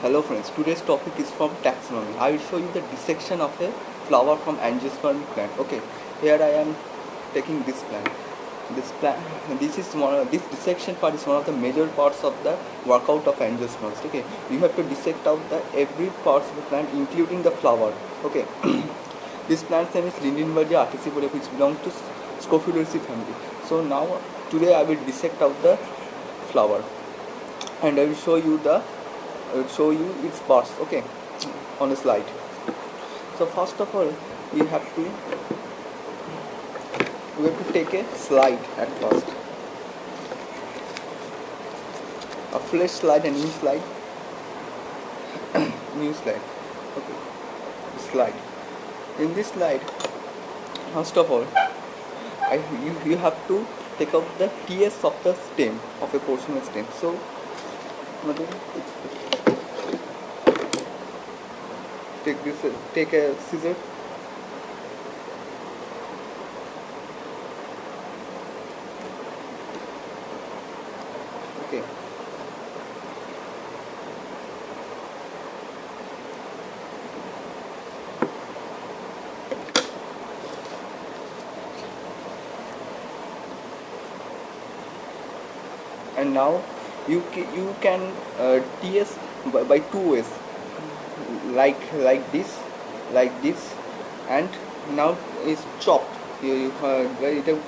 Hello friends, today's topic is from taxonomy. I will show you the dissection of a flower from angiosperm plant. Okay, here I am taking this plant. This dissection part is one of the major parts of the workout of angiosperms. Okay, you have to dissect out the every parts of the plant, including the flower. Okay, this plant name is Lindenbergia artisifolium, which belongs to Scophulaceae family. So now today I will dissect out the flower, and I will show you its parts. Okay, on a slide. So first of all, we have to take a slide at first, a fresh slide, a new slide. New slide. Okay, slide. In this slide, first of all, you have to take out the TS of the stem, of a portion of stem. So take a scissor. Okay, and now you can TS by two ways, like this, and now is chopped.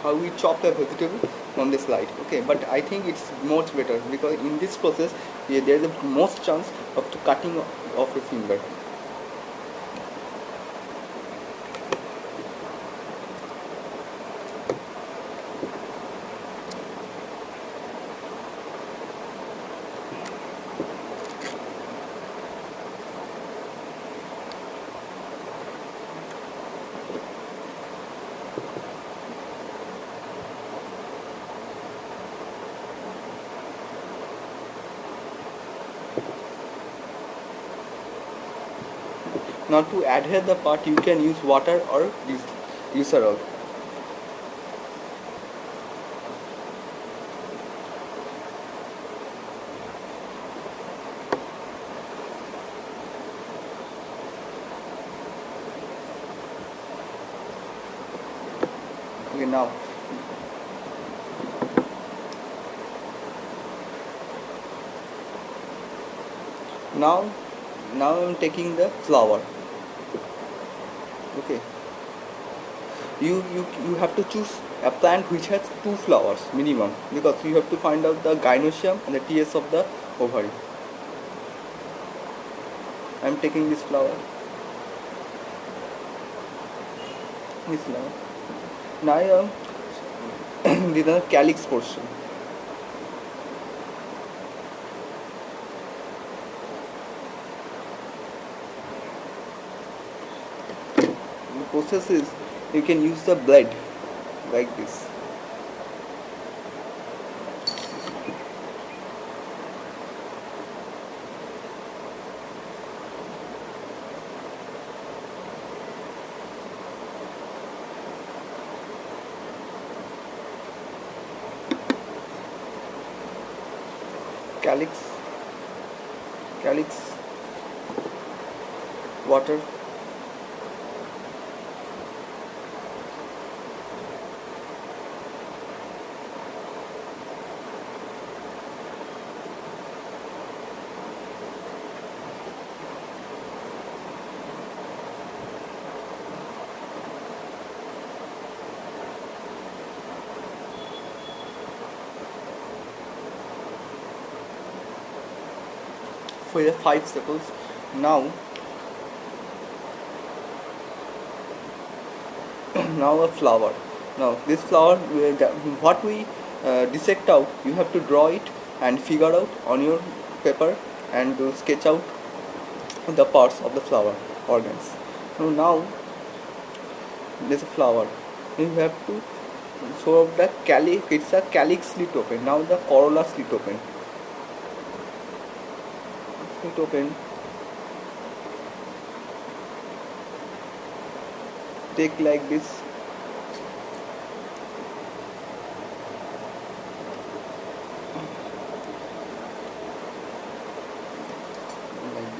How we chop a vegetable on the slide. Okay, but I think it's much better because in this process there is the most chance of cutting off a finger. Now to adhere the part, you can use water or glycerol. Okay, now I'm taking the flower. Okay, you have to choose a plant which has 2 flowers minimum, because you have to find out the gynoecium and the TS of the ovary. I am taking this flower. Now I am this is the calyx portion. The process is, you can use the blade like this. Calyx, water, for 5 seconds. Now a flower. Now this flower, what we dissect out, you have to draw it and figure out on your paper and sketch out the parts of the flower organs. So now there's a flower. You have to show the calyx. It's a calyx slit open. Now the corolla slit open. Take like this. Like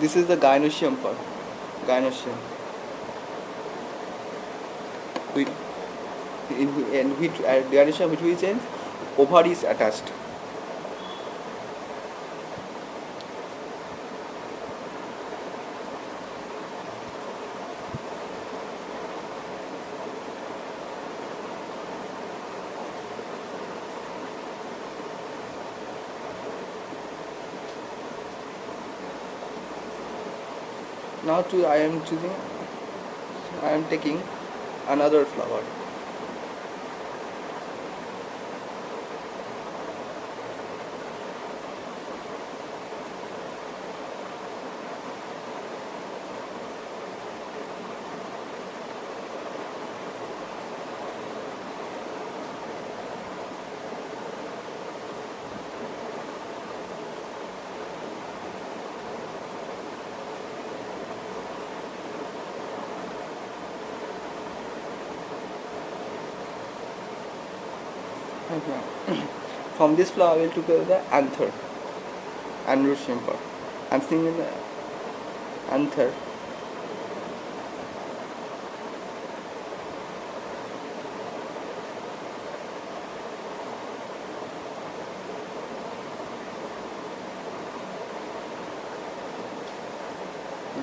This is the gynoecium part. Gynoecium. In which gynoecium, which is in ovary is attached. Now I am taking another flower. Okay. From this flower I will take the anther, androecium part. I am seeing the anther.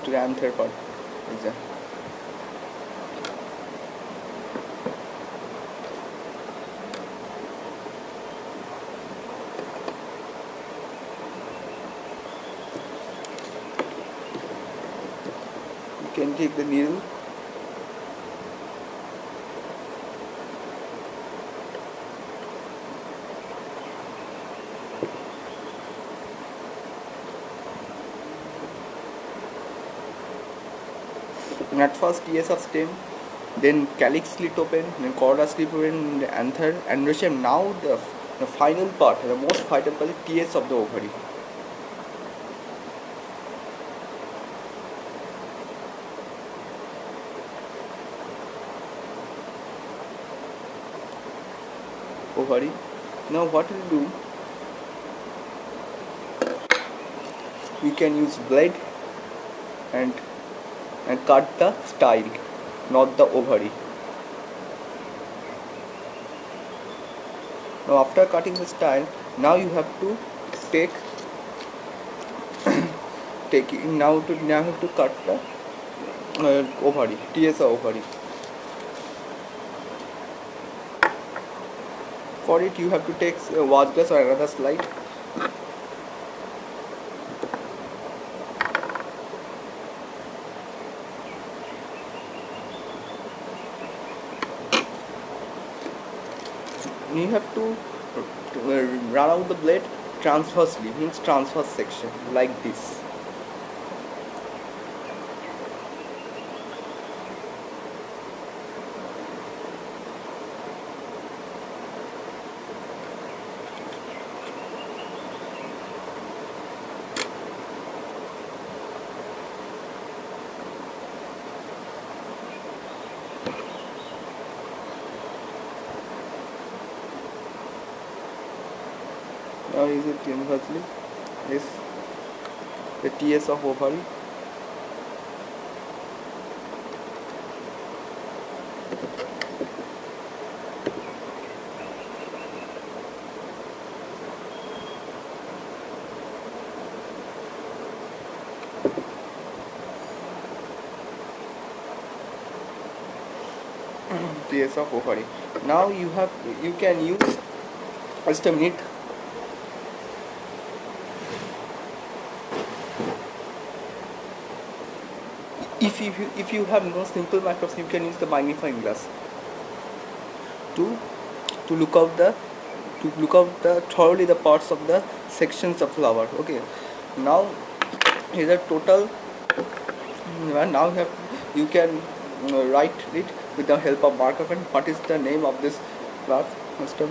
To the anther part. Exactly. You can take the needle. At first TS of stem, then calyx slit open, then chorda slit open, the anther, androecium. Now the final part, the most vital part is TS of the ovary. Ovary. Now what you do? You can use blade and cut the style, not the ovary. Now after cutting the style, now you have to take now have to cut the ovary, TS ovary. For it you have to take watch glass or another slide. You have to run out the blade transversely, means transverse section, like this. Now is it inversely? Is the TS of ovary. TS of ovary. Now you can use just a minute. If you have no simple microscope, you can use the magnifying glass to look out thoroughly the parts of the sections of flower. Okay. Now is a total. Now you can write it with the help of marker pen. What is the name of this class, Mr.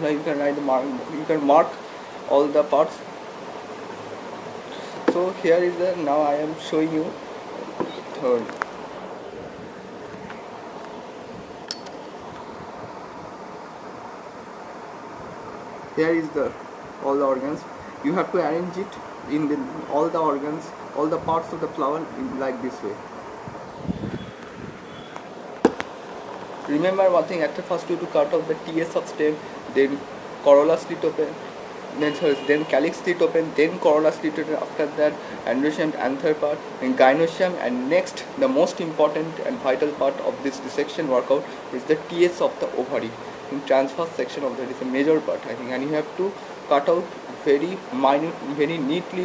Now you can write you can mark all the parts. So here is the, now I am showing you third. Here is the all the organs. You have to arrange it in the all the organs, all the parts of the flower in like this way. Remember one thing, at first you to cut off the TS of stem, then corolla slit open, then calyx slit open, then corolla slit open, after that androecium anther part, then gynoecium, and next the most important and vital part of this dissection workout is the TS of the ovary. In transverse section of that is a major part, I think, and you have to cut out very minute, very neatly